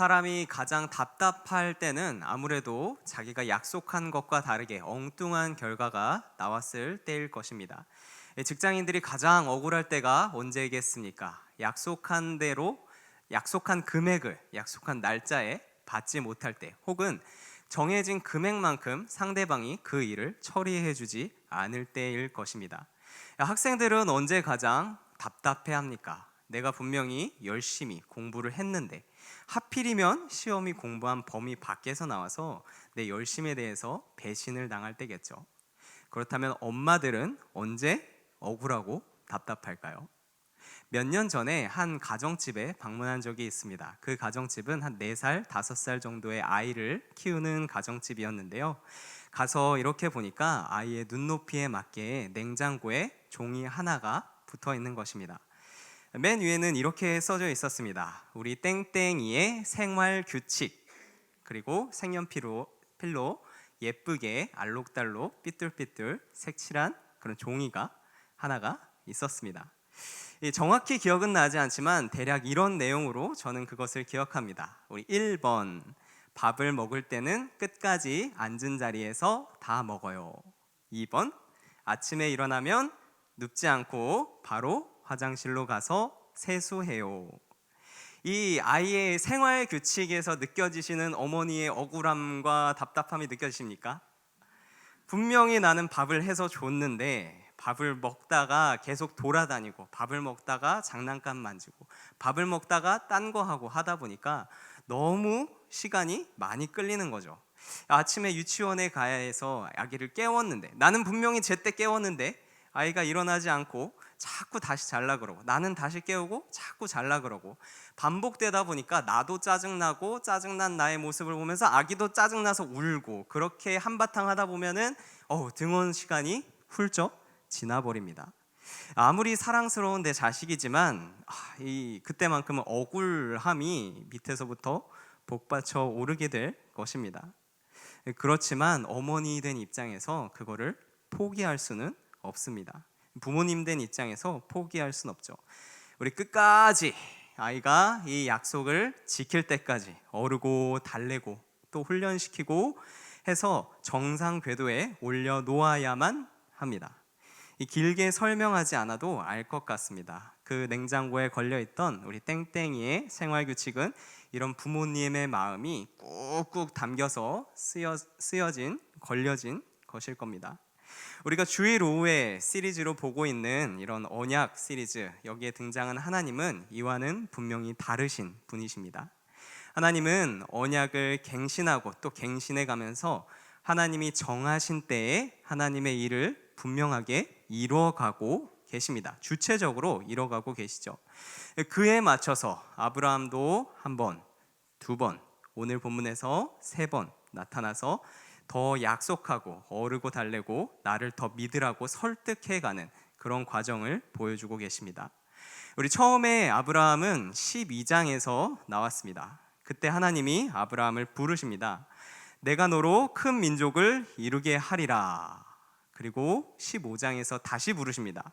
사람이 가장 답답할 때는 아무래도 자기가 약속한 것과 다르게 엉뚱한 결과가 나왔을 때일 것입니다. 직장인들이 가장 억울할 때가 언제겠습니까? 약속한 대로, 약속한 금액을 약속한 날짜에 받지 못할 때, 혹은 정해진 금액만큼 상대방이 그 일을 처리해 주지 않을 때일 것입니다. 학생들은 언제 가장 답답해 합니까? 내가 분명히 열심히 공부를 했는데 하필이면 시험이 공부한 범위 밖에서 나와서 내 열심에 대해서 배신을 당할 때겠죠. 그렇다면 엄마들은 언제 억울하고 답답할까요? 몇 년 전에 한 가정집에 방문한 적이 있습니다. 그 가정집은 한 4살, 5살 정도의 아이를 키우는 가정집이었는데요. 가서 이렇게 보니까 아이의 눈높이에 맞게 냉장고에 종이 하나가 붙어 있는 것입니다. 맨 위에는 이렇게 써져 있었습니다. 우리 땡땡이의 생활 규칙, 그리고 색연필로 예쁘게 알록달록 삐뚤삐뚤 색칠한 그런 종이가 하나가 있었습니다. 정확히 기억은 나지 않지만 대략 이런 내용으로 저는 그것을 기억합니다. 우리 1번, 밥을 먹을 때는 끝까지 앉은 자리에서 다 먹어요. 2번, 아침에 일어나면 눕지 않고 바로 화장실로 가서 세수해요. 이 아이의 생활 규칙에서 느껴지시는 어머니의 억울함과 답답함이 느껴지십니까? 분명히 나는 밥을 해서 줬는데 밥을 먹다가 계속 돌아다니고, 밥을 먹다가 장난감 만지고, 밥을 먹다가 딴 거 하고 하다 보니까 너무 시간이 많이 끌리는 거죠. 아침에 유치원에 가야 해서 아기를 깨웠는데, 나는 분명히 제때 깨웠는데 아이가 일어나지 않고 자꾸 다시 잘라 그러고, 나는 다시 깨우고 자꾸 잘라 그러고, 반복되다 보니까 나도 짜증나고, 짜증난 나의 모습을 보면서 아기도 짜증나서 울고, 그렇게 한바탕 하다 보면은 등원 시간이 훌쩍 지나버립니다. 아무리 사랑스러운 내 자식이지만 그때만큼은 억울함이 밑에서부터 복받쳐 오르게 될 것입니다. 그렇지만 어머니 된 입장에서 그거를 포기할 수는 없습니다. 부모님 된 입장에서 포기할 수는 없죠. 우리 끝까지 아이가 이 약속을 지킬 때까지 어르고 달래고 또 훈련시키고 해서 정상 궤도에 올려놓아야만 합니다. 길게 설명하지 않아도 알 것 같습니다. 그 냉장고에 걸려있던 우리 땡땡이의 생활규칙은 이런 부모님의 마음이 꾹꾹 담겨서 걸려진 것일 겁니다. 우리가 주일 오후에 시리즈로 보고 있는 이런 언약 시리즈, 여기에 등장한 하나님은 이와는 분명히 다르신 분이십니다. 하나님은 언약을 갱신하고 또 갱신해 가면서 하나님이 정하신 때에 하나님의 일을 분명하게 이루어가고 계십니다. 주체적으로 이루어가고 계시죠. 그에 맞춰서 아브라함도 한 번, 두 번, 오늘 본문에서 3번 나타나서 더 약속하고 어르고 달래고 나를 더 믿으라고 설득해가는 그런 과정을 보여주고 계십니다. 우리 처음에 아브라함은 12장에서 나왔습니다. 그때 하나님이 아브라함을 부르십니다. 내가 너로 큰 민족을 이루게 하리라. 그리고 15장에서 다시 부르십니다.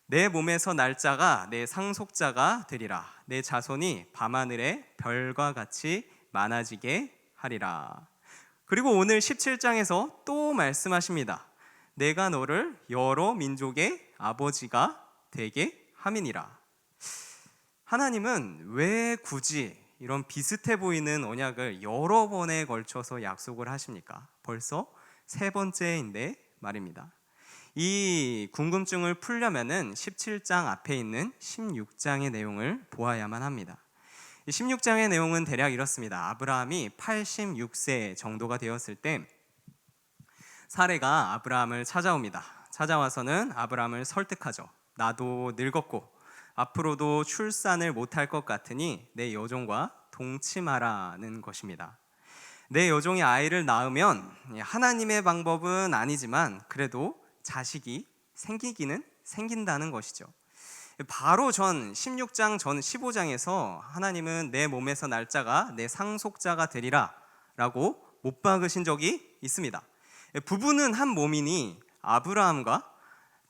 내 몸에서 날 자가 내 상속자가 되리라. 내 자손이 밤하늘의 별과 같이 많아지게 하리라. 그리고 오늘 17장에서 또 말씀하십니다. 내가 너를 여러 민족의 아버지가 되게 함이니라. 하나님은 왜 굳이 이런 비슷해 보이는 언약을 여러 번에 걸쳐서 약속을 하십니까? 벌써 3번째인데 말입니다. 이 궁금증을 풀려면은 17장 앞에 있는 16장의 내용을 보아야만 합니다. 16장의 내용은 대략 이렇습니다. 아브라함이 86세 정도가 되었을 때 사레가 아브라함을 찾아옵니다. 찾아와서는 아브라함을 설득하죠. 나도 늙었고 앞으로도 출산을 못할 것 같으니 내 여종과 동침하라는 것입니다. 내 여종이 아이를 낳으면 하나님의 방법은 아니지만 그래도 자식이 생기기는 생긴다는 것이죠. 바로 전 16장 전 15장에서 하나님은 내 몸에서 날 자가 내 상속자가 되리라 라고 못 박으신 적이 있습니다. 부부는 한 몸이니 아브라함과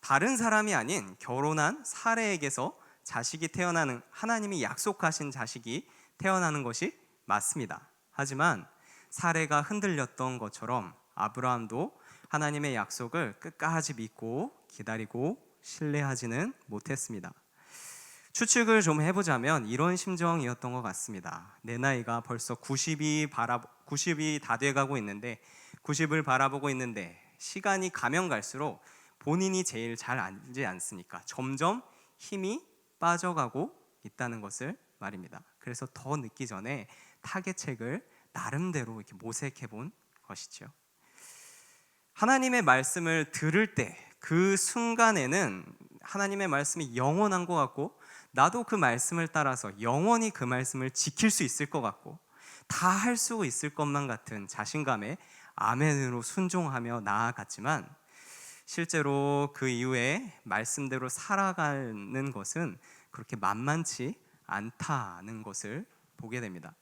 다른 사람이 아닌 결혼한 사레에게서 자식이 태어나는, 하나님이 약속하신 자식이 태어나는 것이 맞습니다. 하지만 사례가 흔들렸던 것처럼 아브라함도 하나님의 약속을 끝까지 믿고 기다리고 신뢰하지는 못했습니다. 추측을 좀 해보자면 이런 심정이었던 것 같습니다. 내 나이가 벌써 90이 다 돼가고 있는데 90을 바라보고 있는데 시간이 가면 갈수록 본인이 제일 잘 알지 않습니까? 점점 힘이 빠져가고 있다는 것을 말입니다. 그래서 더 늦기 전에 타개책을 나름대로 이렇게 모색해 본 것이죠. 하나님의 말씀을 들을 때 그 순간에는 하나님의 말씀이 영원한 것 같고 나도 그 말씀을 따라서 영원히 그 말씀을 지킬 수 있을 것 같고 다 할 수 있을 것만 같은 자신감에 아멘으로 순종하며 나아갔지만 실제로 그 이후에 말씀대로 살아가는 것은 그렇게 만만치 않다는 것을 보게 됩니다.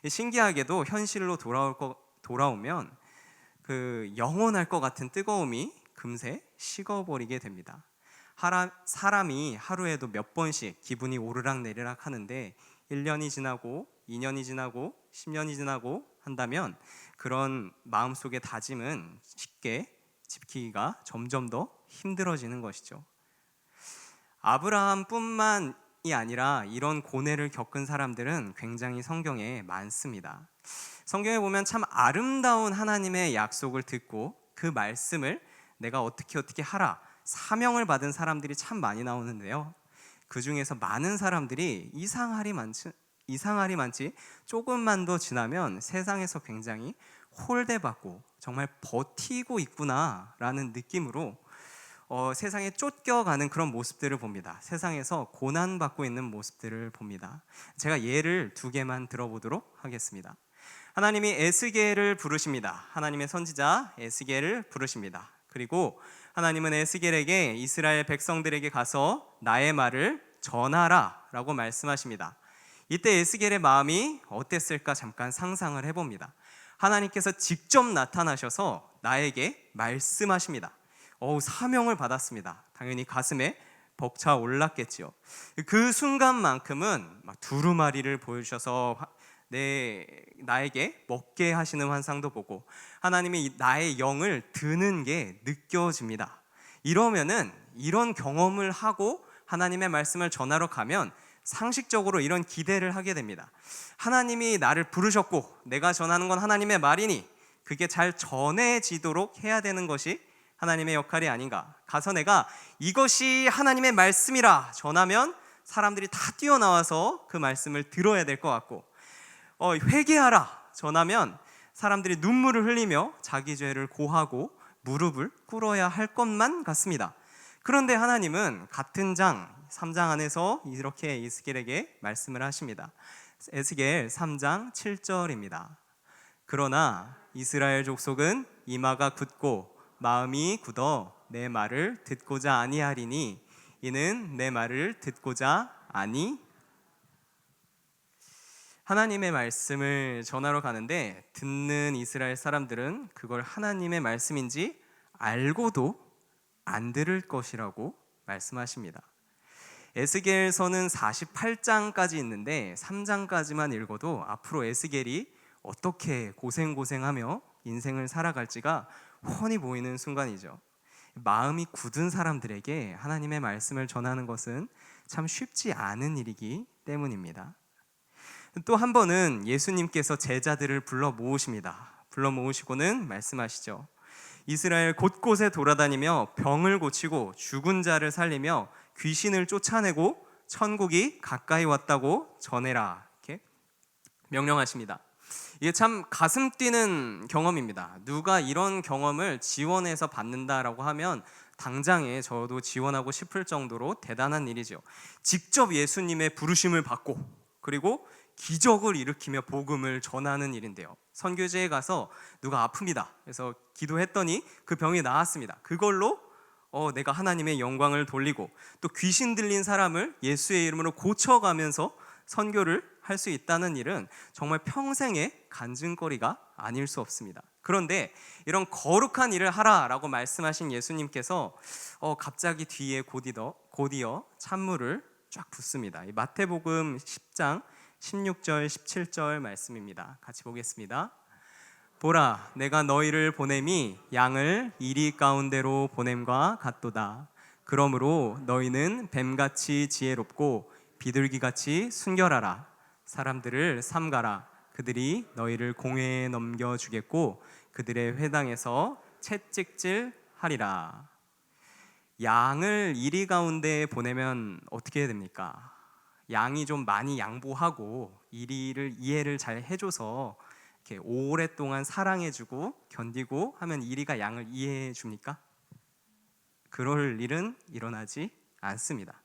신기하게도 현실로 돌아오면 그 영원할 것 같은 뜨거움이 금세 식어버리게 됩니다. 사람이 하루에도 몇 번씩 기분이 오르락내리락 하는데 1년이 지나고 2년이 지나고 10년이 지나고 한다면 그런 마음속의 다짐은 쉽게 지키기가 점점 더 힘들어지는 것이죠. 아브라함뿐만이 아니라 이런 고뇌를 겪은 사람들은 굉장히 성경에 많습니다. 성경에 보면 참 아름다운 하나님의 약속을 듣고 그 말씀을 내가 어떻게 하라 사명을 받은 사람들이 참 많이 나오는데요. 그 중에서 많은 사람들이 이상하리 많지 조금만 더 지나면 세상에서 굉장히 홀대받고 정말 버티고 있구나라는 느낌으로 세상에 쫓겨가는 그런 모습들을 봅니다. 세상에서 고난받고 있는 모습들을 봅니다. 제가 예를 2개만 들어보도록 하겠습니다. 하나님이 에스겔을 부르십니다. 하나님의 선지자 에스겔을 부르십니다. 그리고 하나님은 에스겔에게 이스라엘 백성들에게 가서 나의 말을 전하라 라고 말씀하십니다. 이때 에스겔의 마음이 어땠을까 잠깐 상상을 해봅니다. 하나님께서 직접 나타나셔서 나에게 말씀하십니다. 사명을 받았습니다. 당연히 가슴에 벅차 올랐겠지요. 그 순간만큼은 막 두루마리를 보여주셔서 나에게 먹게 하시는 환상도 보고 하나님이 나의 영을 드는 게 느껴집니다. 이러면은 이런 경험을 하고 하나님의 말씀을 전하러 가면 상식적으로 이런 기대를 하게 됩니다. 하나님이 나를 부르셨고 내가 전하는 건 하나님의 말이니 그게 잘 전해지도록 해야 되는 것이 하나님의 역할이 아닌가. 가서 내가 이것이 하나님의 말씀이라 전하면 사람들이 다 뛰어나와서 그 말씀을 들어야 될 것 같고 회개하라 전하면 사람들이 눈물을 흘리며 자기 죄를 고하고 무릎을 꿇어야 할 것만 같습니다. 그런데 하나님은 같은 3장 안에서 이렇게 에스겔에게 말씀을 하십니다. 에스겔 3장 7절입니다. 그러나 이스라엘 족속은 이마가 굳고 마음이 굳어 내 말을 듣고자 아니하리니 이는 내 말을 듣고자 아니. 하나님의 말씀을 전하러 가는데 듣는 이스라엘 사람들은 그걸 하나님의 말씀인지 알고도 안 들을 것이라고 말씀하십니다. 에스겔서는 48장까지 있는데 3장까지만 읽어도 앞으로 에스겔이 어떻게 고생하며 인생을 살아갈지가 훤히 보이는 순간이죠. 마음이 굳은 사람들에게 하나님의 말씀을 전하는 것은 참 쉽지 않은 일이기 때문입니다. 또 한 번은 예수님께서 제자들을 불러 모으십니다. 불러 모으시고는 말씀하시죠. 이스라엘 곳곳에 돌아다니며 병을 고치고 죽은 자를 살리며 귀신을 쫓아내고 천국이 가까이 왔다고 전해라 이렇게 명령하십니다. 이게 참 가슴 뛰는 경험입니다. 누가 이런 경험을 지원해서 받는다라고 하면 당장에 저도 지원하고 싶을 정도로 대단한 일이죠. 직접 예수님의 부르심을 받고 그리고 기적을 일으키며 복음을 전하는 일인데요. 선교지에 가서 누가 아픕니다. 그래서 기도했더니 그 병이 나았습니다. 그걸로 내가 하나님의 영광을 돌리고 또 귀신 들린 사람을 예수의 이름으로 고쳐가면서 선교를 할 수 있다는 일은 정말 평생의 간증거리가 아닐 수 없습니다. 그런데 이런 거룩한 일을 하라라고 말씀하신 예수님께서 갑자기 뒤에 곧이어 찬물을 쫙 붓습니다. 이 마태복음 10장 16절, 17절 말씀입니다. 같이 보겠습니다. 보라, 내가 너희를 보냄이 양을 이리 가운데로 보냄과 같도다. 그러므로 너희는 뱀같이 지혜롭고 비둘기같이 순결하라. 사람들을 삼가라. 그들이 너희를 공회에 넘겨주겠고 그들의 회당에서 채찍질하리라. 양을 이리 가운데에 보내면 어떻게 됩니까? 양이 좀 많이 양보하고 이리를 이해를 잘 해줘서 이렇게 오랫동안 사랑해주고 견디고 하면 이리가 양을 이해해 줍니까? 그럴 일은 일어나지 않습니다.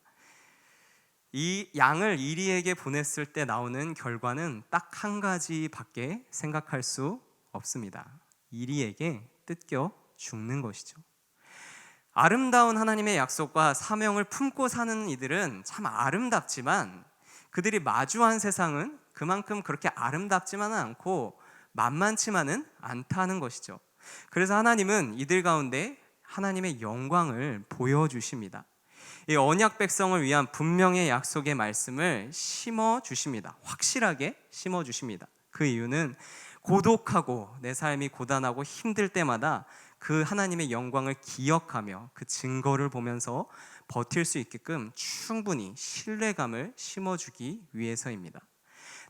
이 양을 이리에게 보냈을 때 나오는 결과는 딱 한 가지밖에 생각할 수 없습니다. 이리에게 뜯겨 죽는 것이죠. 아름다운 하나님의 약속과 사명을 품고 사는 이들은 참 아름답지만 그들이 마주한 세상은 그만큼 그렇게 아름답지만은 않고 만만치만은 않다는 것이죠. 그래서 하나님은 이들 가운데 하나님의 영광을 보여주십니다. 이 언약 백성을 위한 분명의 약속의 말씀을 심어주십니다. 확실하게 심어주십니다. 그 이유는 고독하고 내 삶이 고단하고 힘들 때마다 그 하나님의 영광을 기억하며 그 증거를 보면서 버틸 수 있게끔 충분히 신뢰감을 심어주기 위해서입니다.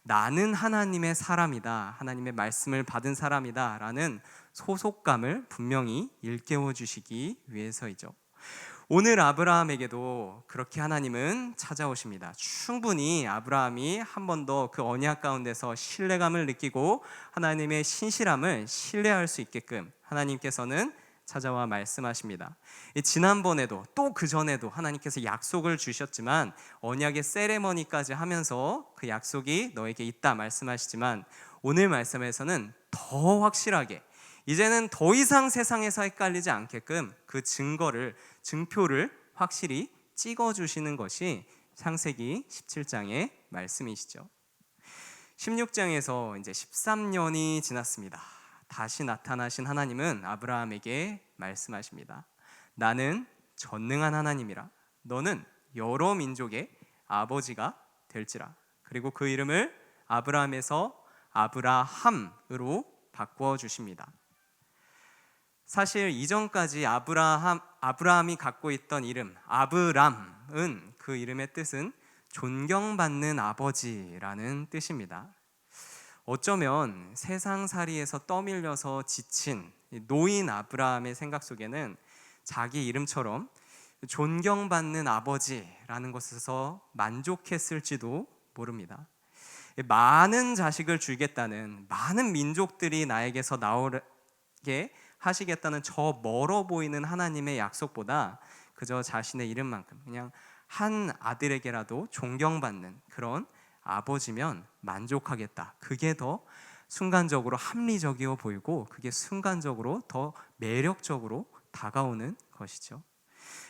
나는 하나님의 사람이다, 하나님의 말씀을 받은 사람이다 라는 소속감을 분명히 일깨워 주시기 위해서이죠. 오늘 아브라함에게도 그렇게 하나님은 찾아오십니다. 충분히 아브라함이 한 번 더 그 언약 가운데서 신뢰감을 느끼고 하나님의 신실함을 신뢰할 수 있게끔 하나님께서는 찾아와 말씀하십니다. 지난번에도 또 그 전에도 하나님께서 약속을 주셨지만 언약의 세레머니까지 하면서 그 약속이 너에게 있다 말씀하시지만 오늘 말씀에서는 더 확실하게 이제는 더 이상 세상에서 헷갈리지 않게끔 그 증표를 확실히 찍어주시는 것이 창세기 17장의 말씀이시죠. 16장에서 이제 13년이 지났습니다. 다시 나타나신 하나님은 아브라함에게 말씀하십니다. 나는 전능한 하나님이라. 너는 여러 민족의 아버지가 될지라. 그리고 그 이름을 아브라함에서 아브라함으로 바꾸어 주십니다. 사실 이전까지 아브라함이 갖고 있던 이름 아브람은 그 이름의 뜻은 존경받는 아버지라는 뜻입니다. 어쩌면 세상살이에서 떠밀려서 지친 노인 아브라함의 생각 속에는 자기 이름처럼 존경받는 아버지라는 것에서 만족했을지도 모릅니다. 많은 자식을 주겠다는, 많은 민족들이 나에게서 나오게 하시겠다는 저 멀어 보이는 하나님의 약속보다 그저 자신의 이름만큼 그냥 한 아들에게라도 존경받는 그런 아버지면 만족하겠다. 그게 더 순간적으로 합리적이어 보이고 그게 순간적으로 더 매력적으로 다가오는 것이죠.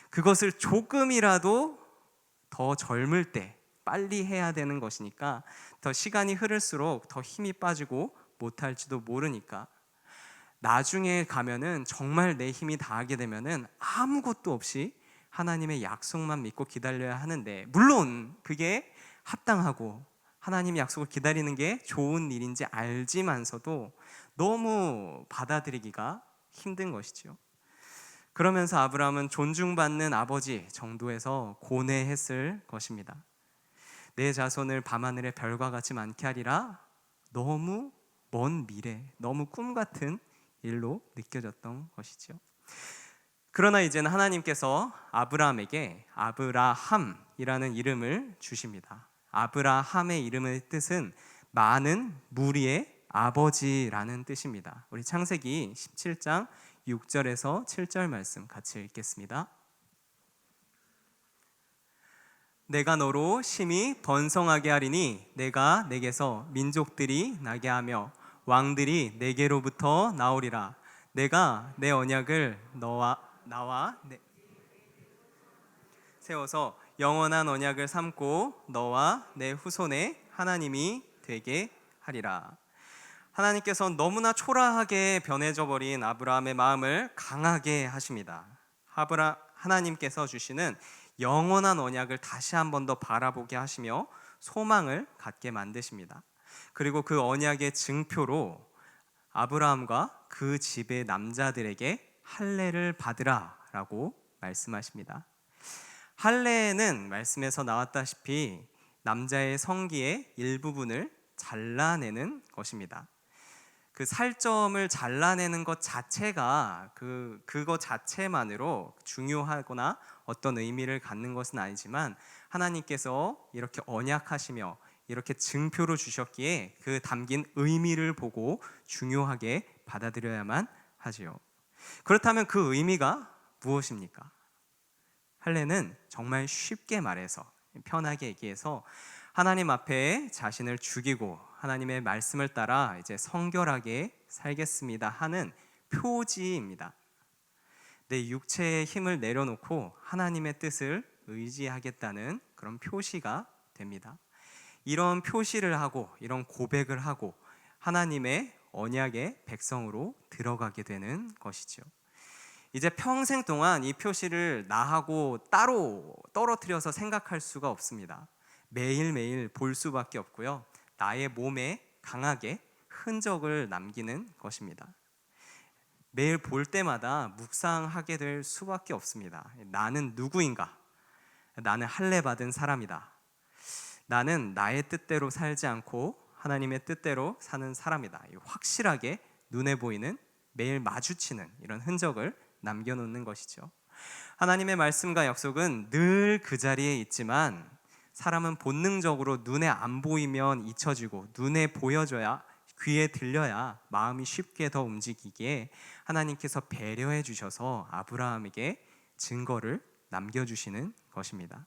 그것을 조금이라도 더 젊을 때 빨리 해야 되는 것이니까 더 시간이 흐를수록 더 힘이 빠지고 못할지도 모르니까 나중에 가면은 정말 내 힘이 다하게 되면은 아무것도 없이 하나님의 약속만 믿고 기다려야 하는데, 물론 그게 합당하고 하나님의 약속을 기다리는 게 좋은 일인지 알지만서도 너무 받아들이기가 힘든 것이죠. 그러면서 아브라함은 존중받는 아버지 정도에서 고뇌했을 것입니다. 내 자손을 밤하늘의 별과 같이 많게 하리라. 너무 먼 미래, 너무 꿈 같은 일로 느껴졌던 것이죠. 그러나 이제는 하나님께서 아브라함에게 아브라함이라는 이름을 주십니다. 아브라함의 이름의 뜻은 많은 무리의 아버지라는 뜻입니다. 우리 창세기 17장 6절에서 7절 말씀 같이 읽겠습니다. 내가 너로 심히 번성하게 하리니 내가 내게서 민족들이 나게 하며 왕들이 내게로부터 나오리라. 내가 내 언약을 나와 세워서 영원한 언약을 삼고 너와 내 후손의 하나님이 되게 하리라. 하나님께서 너무나 초라하게 변해져 버린 아브라함의 마음을 강하게 하십니다. 하나님께서 주시는 영원한 언약을 다시 한 번 더 바라보게 하시며 소망을 갖게 만드십니다. 그리고 그 언약의 증표로 아브라함과 그 집의 남자들에게 할례를 받으라라고 말씀하십니다. 할례는 말씀에서 나왔다시피 남자의 성기의 일부분을 잘라내는 것입니다. 그 살점을 잘라내는 것 자체가 그것 자체만으로 중요하거나 어떤 의미를 갖는 것은 아니지만 하나님께서 이렇게 언약하시며 이렇게 증표로 주셨기에 그 담긴 의미를 보고 중요하게 받아들여야만 하지요. 그렇다면 그 의미가 무엇입니까? 할례는 정말 쉽게 말해서, 편하게 얘기해서 하나님 앞에 자신을 죽이고 하나님의 말씀을 따라 이제 성결하게 살겠습니다 하는 표지입니다. 내 육체의 힘을 내려놓고 하나님의 뜻을 의지하겠다는 그런 표시가 됩니다. 이런 표시를 하고 이런 고백을 하고 하나님의 언약의 백성으로 들어가게 되는 것이죠. 이제 평생 동안 이 표시를 나하고 따로 떨어뜨려서 생각할 수가 없습니다. 매일매일 볼 수밖에 없고요. 나의 몸에 강하게 흔적을 남기는 것입니다. 매일 볼 때마다 묵상하게 될 수밖에 없습니다. 나는 누구인가? 나는 할례 받은 사람이다. 나는 나의 뜻대로 살지 않고 하나님의 뜻대로 사는 사람이다. 확실하게 눈에 보이는, 매일 마주치는 이런 흔적을 남겨놓는 것이죠. 하나님의 말씀과 약속은 늘 그 자리에 있지만 사람은 본능적으로 눈에 안 보이면 잊혀지고 눈에 보여줘야, 귀에 들려야 마음이 쉽게 더 움직이기에 하나님께서 배려해 주셔서 아브라함에게 증거를 남겨주시는 것입니다.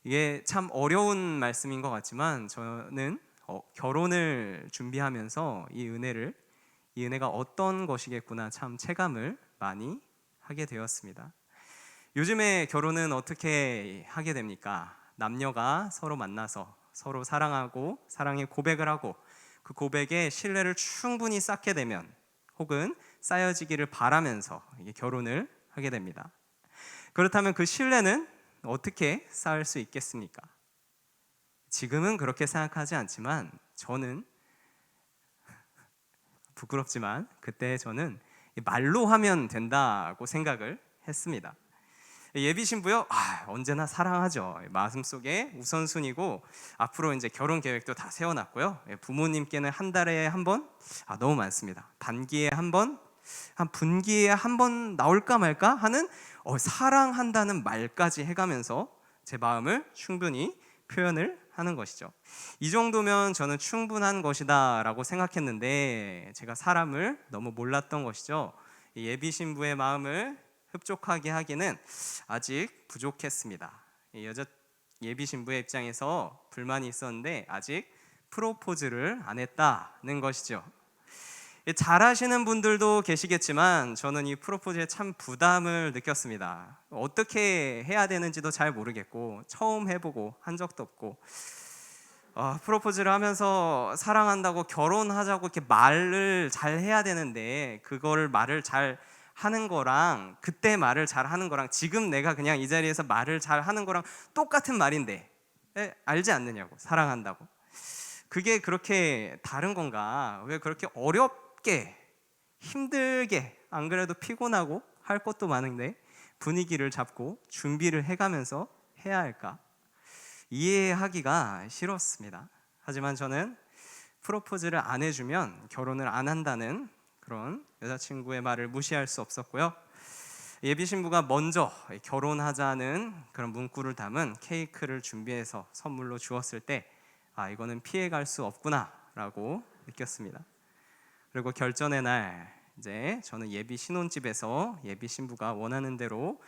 이게 참 어려운 말씀인 것 같지만 저는 결혼을 준비하면서 이 은혜가 어떤 것이겠구나 참 체감을 많이 하게 되었습니다. 요즘에 결혼은 어떻게 하게 됩니까? 남녀가 서로 만나서 서로 사랑하고 사랑의 고백을 하고 그 고백에 신뢰를 충분히 쌓게 되면 혹은 쌓여지기를 바라면서 이게 결혼을 하게 됩니다. 그렇다면 그 신뢰는 어떻게 쌓을 수 있겠습니까? 지금은 그렇게 생각하지 않지만 저는 부끄럽지만 그때 저는 말로 하면 된다고 생각을 했습니다. 예비 신부요? 언제나 사랑하죠. 마음속에 우선순위고 앞으로 이제 결혼 계획도 다 세워놨고요. 부모님께는 한 달에 한 번, 너무 많습니다. 반기에 한 번, 한 분기에 한 번 나올까 말까 하는 사랑한다는 말까지 해가면서 제 마음을 충분히 표현을 하는 것이죠. 이 정도면 저는 충분한 것이다 라고 생각했는데 제가 사람을 너무 몰랐던 것이죠. 예비 신부의 마음을 흡족하게 하기는 아직 부족했습니다. 여자 예비 신부의 입장에서 불만이 있었는데 아직 프로포즈를 안 했다는 것이죠. 잘 하시는 분들도 계시겠지만 저는 이 프로포즈에 참 부담을 느꼈습니다. 어떻게 해야 되는지도 잘 모르겠고 처음 해보고 한 적도 없고 프로포즈를 하면서 사랑한다고 결혼하자고 이렇게 말을 잘 해야 되는데 그거를 말을 잘 하는 거랑 그때 말을 잘 하는 거랑 지금 내가 그냥 이 자리에서 말을 잘 하는 거랑 똑같은 말인데 알지 않느냐고, 사랑한다고. 그게 그렇게 다른 건가? 왜 그렇게 어렵게 힘들게, 안 그래도 피곤하고 할 것도 많은데 분위기를 잡고 준비를 해가면서 해야 할까? 이해하기가 싫었습니다. 하지만 저는 프로포즈를 안 해주면 결혼을 안 한다는 그런 여자친구의 말을 무시할 수 없었고요. 예비 신부가 먼저 결혼하자는 그런 문구를 담은 케이크를 준비해서 선물로 주었을 때 이거는 피해갈 수 없구나라고 느꼈습니다. 그리고 결전의 날 이제 저는 예비 신혼집에서 예비 신부가 원하는 대로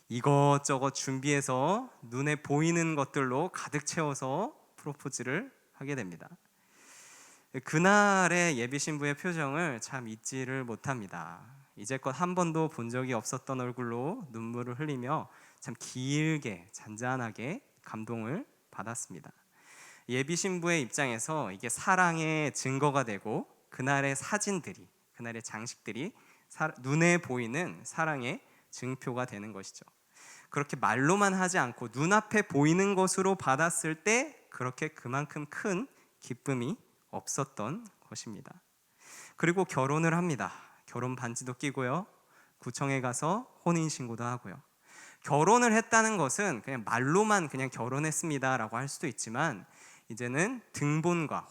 이것저것 준비해서 눈에 보이는 것들로 가득 채워서 프로포즈를 하게 됩니다. 그날의 예비 신부의 표정을 참 잊지를 못합니다. 이제껏 한 번도 본 적이 없었던 얼굴로 눈물을 흘리며 참 길게 잔잔하게 감동을 받았습니다. 예비 신부의 입장에서 이게 사랑의 증거가 되고 그날의 사진들이, 그날의 장식들이 눈에 보이는 사랑의 증표가 되는 것이죠. 그렇게 말로만 하지 않고 눈앞에 보이는 것으로 받았을 때 그렇게 그만큼 큰 기쁨이 없었던 것입니다. 그리고 결혼을 합니다. 결혼 반지도 끼고요. 구청에 가서 혼인신고도 하고요. 결혼을 했다는 것은 그냥 말로만 그냥 결혼했습니다라고 할 수도 있지만, 이제는 등본과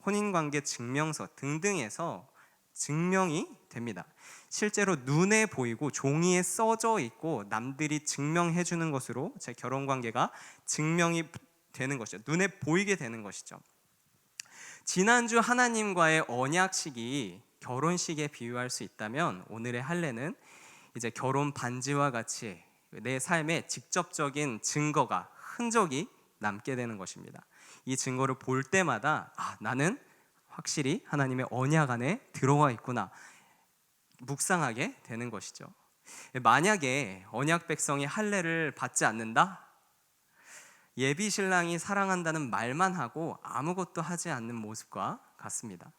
혼인관계 증명서 등등에서 증명이 됩니다. 실제로 눈에 보이고 종이에 써져 있고 남들이 증명해 주는 것으로 제 결혼관계가 증명이 되는 것이죠. 눈에 보이게 되는 것이죠. 지난주 하나님과의 언약식이 결혼식에 비유할 수 있다면, 오늘의 할례는 이제 결혼 반지와 같이 내 삶에 직접적인 증거가, 흔적이 남게 되는 것입니다. 이 증거를 볼 때마다 나는 확실히 하나님의 언약 안에 들어와 있구나 묵상하게 되는 것이죠. 만약에 언약 백성이 할례를 받지 않는다? 예비 신랑이 사랑한다는 말만 하고 아무것도 하지 않는 모습과 같습니다.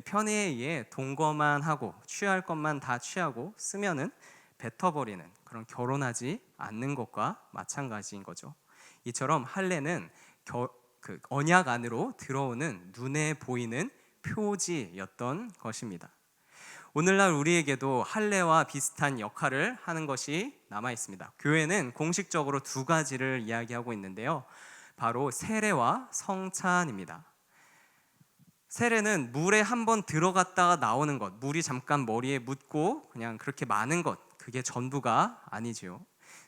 편의에 의해 동거만 하고 취할 것만 다 취하고 쓰면은 뱉어버리는 그런 결혼하지 않는 것과 마찬가지인 거죠. 이처럼 할례는 그 언약 안으로 들어오는 눈에 보이는 표지였던 것입니다. 오늘날 우리에게도 할례와 비슷한 역할을 하는 것이 남아 있습니다. 교회는 공식적으로 두 가지를 이야기하고 있는데요. 바로 세례와 성찬입니다. 세례는 물에 한번 들어갔다가 나오는 것, 물이 잠깐 머리에 묻고 그냥 그렇게 마는 것, 그게 전부가 아니지요.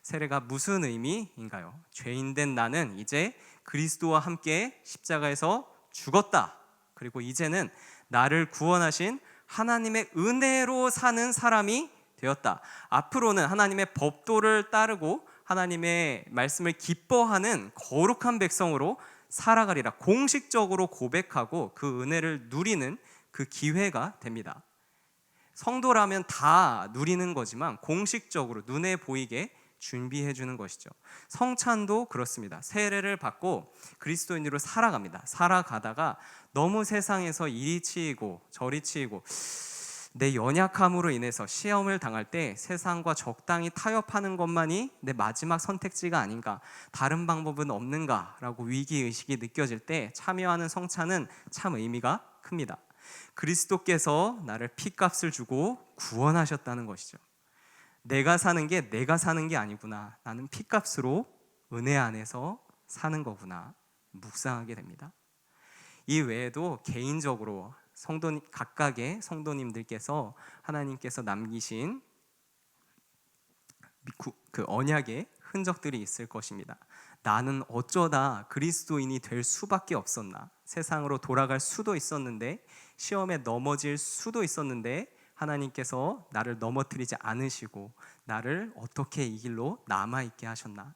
세례가 무슨 의미인가요? 죄인된 나는 이제 그리스도와 함께 십자가에서 죽었다. 그리고 이제는 나를 구원하신 하나님의 은혜로 사는 사람이 되었다. 앞으로는 하나님의 법도를 따르고 하나님의 말씀을 기뻐하는 거룩한 백성으로 살아가리라. 공식적으로 고백하고 그 은혜를 누리는 그 기회가 됩니다. 성도라면 다 누리는 거지만 공식적으로 눈에 보이게 준비해 주는 것이죠. 성찬도 그렇습니다. 세례를 받고 그리스도인으로 살아갑니다. 살아가다가 너무 세상에서 이리 치이고 저리 치이고 내 연약함으로 인해서 시험을 당할 때 세상과 적당히 타협하는 것만이 내 마지막 선택지가 아닌가, 다른 방법은 없는가라고 위기의식이 느껴질 때 참여하는 성찬은 참 의미가 큽니다. 그리스도께서 나를 피값을 주고 구원하셨다는 것이죠. 내가 사는 게 아니구나. 나는 피값으로 은혜 안에서 사는 거구나. 묵상하게 됩니다. 이 외에도 개인적으로 각각의 성도님들께서 하나님께서 남기신 그 언약의 흔적들이 있을 것입니다. 나는 어쩌다 그리스도인이 될 수밖에 없었나? 세상으로 돌아갈 수도 있었는데, 시험에 넘어질 수도 있었는데 하나님께서 나를 넘어뜨리지 않으시고 나를 어떻게 이 길로 남아있게 하셨나?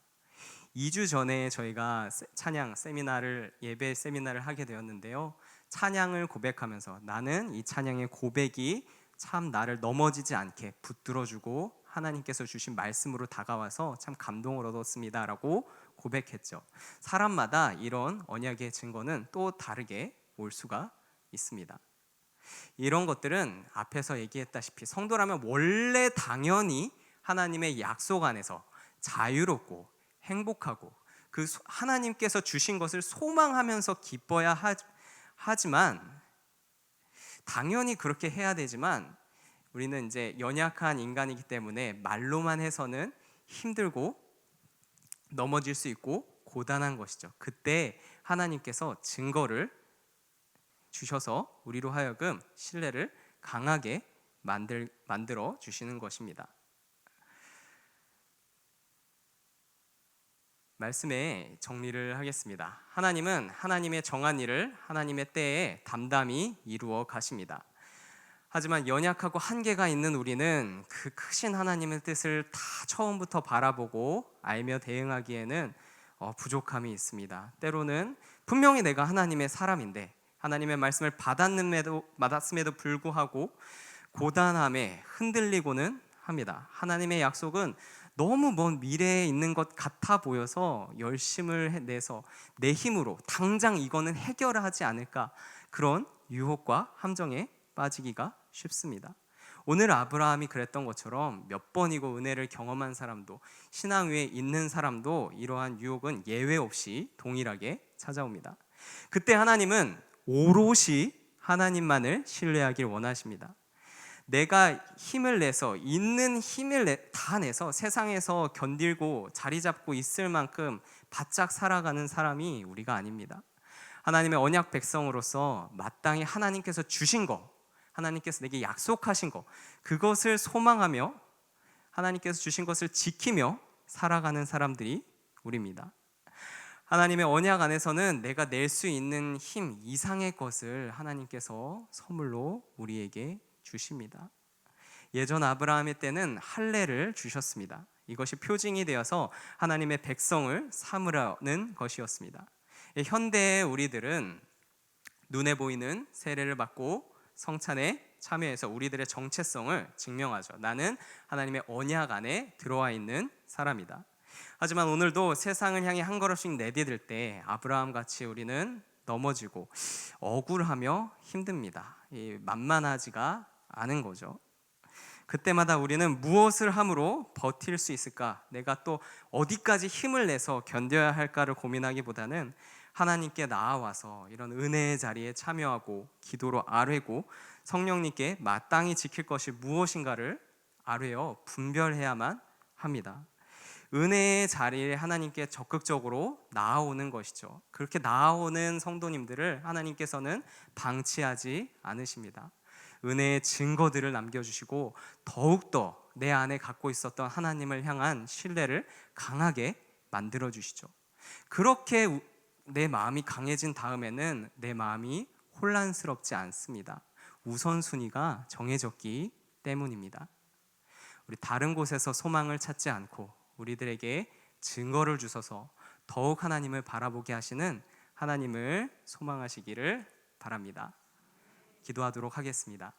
2주 전에 저희가 찬양 세미나를, 예배 세미나를 하게 되었는데요. 찬양을 고백하면서 나는 이 찬양의 고백이 참 나를 넘어지지 않게 붙들어주고 하나님께서 주신 말씀으로 다가와서 참 감동을 얻었습니다 라고 고백했죠. 사람마다 이런 언약의 증거는 또 다르게 올 수가 있습니다. 이런 것들은 앞에서 얘기했다시피 성도라면 원래 당연히 하나님의 약속 안에서 자유롭고 행복하고 그 하나님께서 주신 것을 소망하면서 기뻐야 하지만, 당연히 그렇게 해야 되지만 우리는 이제 연약한 인간이기 때문에 말로만 해서는 힘들고 넘어질 수 있고 고단한 것이죠. 그때 하나님께서 증거를 주셔서 우리로 하여금 신뢰를 강하게 만들어 주시는 것입니다. 말씀의 정리를 하겠습니다. 하나님은 하나님의 정한 일을 하나님의 때에 담담히 이루어 가십니다. 하지만 연약하고 한계가 있는 우리는 그 크신 하나님의 뜻을 다 처음부터 바라보고 알며 대응하기에는 부족함이 있습니다. 때로는 분명히 내가 하나님의 사람인데 하나님의 말씀을 받았음에도 불구하고 고단함에 흔들리고는 합니다. 하나님의 약속은 너무 먼 미래에 있는 것 같아 보여서 열심을 내서 내 힘으로 당장 이거는 해결하지 않을까, 그런 유혹과 함정에 빠지기가 쉽습니다. 오늘 아브라함이 그랬던 것처럼 몇 번이고 은혜를 경험한 사람도, 신앙 위에 있는 사람도 이러한 유혹은 예외 없이 동일하게 찾아옵니다. 그때 하나님은 오롯이 하나님만을 신뢰하길 원하십니다. 내가 힘을 내서, 있는 힘을 다 내서 세상에서 견딜고 자리 잡고 있을 만큼 바짝 살아가는 사람이 우리가 아닙니다. 하나님의 언약 백성으로서 마땅히 하나님께서 주신 거, 하나님께서 내게 약속하신 거, 그것을 소망하며 하나님께서 주신 것을 지키며 살아가는 사람들이 우리입니다. 하나님의 언약 안에서는 내가 낼 수 있는 힘 이상의 것을 하나님께서 선물로 우리에게 주십니다. 예전 아브라함의 때는 할례를 주셨습니다. 이것이 표징이 되어서 하나님의 백성을 삼으라는 것이었습니다. 현대의 우리들은 눈에 보이는 세례를 받고 성찬에 참여해서 우리들의 정체성을 증명하죠. 나는 하나님의 언약 안에 들어와 있는 사람이다. 하지만 오늘도 세상을 향해 한 걸음씩 내디딜 때 아브라함 같이 우리는 넘어지고 억울하며 힘듭니다. 만만하지가 않은 거죠. 그때마다 우리는 무엇을 함으로 버틸 수 있을까? 내가 또 어디까지 힘을 내서 견뎌야 할까를 고민하기보다는 하나님께 나아와서 이런 은혜의 자리에 참여하고 기도로 아뢰고 성령님께 마땅히 지킬 것이 무엇인가를 아뢰어 분별해야만 합니다. 은혜의 자리에 하나님께 적극적으로 나아오는 것이죠. 그렇게 나아오는 성도님들을 하나님께서는 방치하지 않으십니다. 은혜의 증거들을 남겨주시고 더욱더 내 안에 갖고 있었던 하나님을 향한 신뢰를 강하게 만들어주시죠. 그렇게 내 마음이 강해진 다음에는 내 마음이 혼란스럽지 않습니다. 우선순위가 정해졌기 때문입니다. 우리 다른 곳에서 소망을 찾지 않고 우리들에게 증거를 주셔서 더욱 하나님을 바라보게 하시는 하나님을 소망하시기를 바랍니다. 기도하도록 하겠습니다.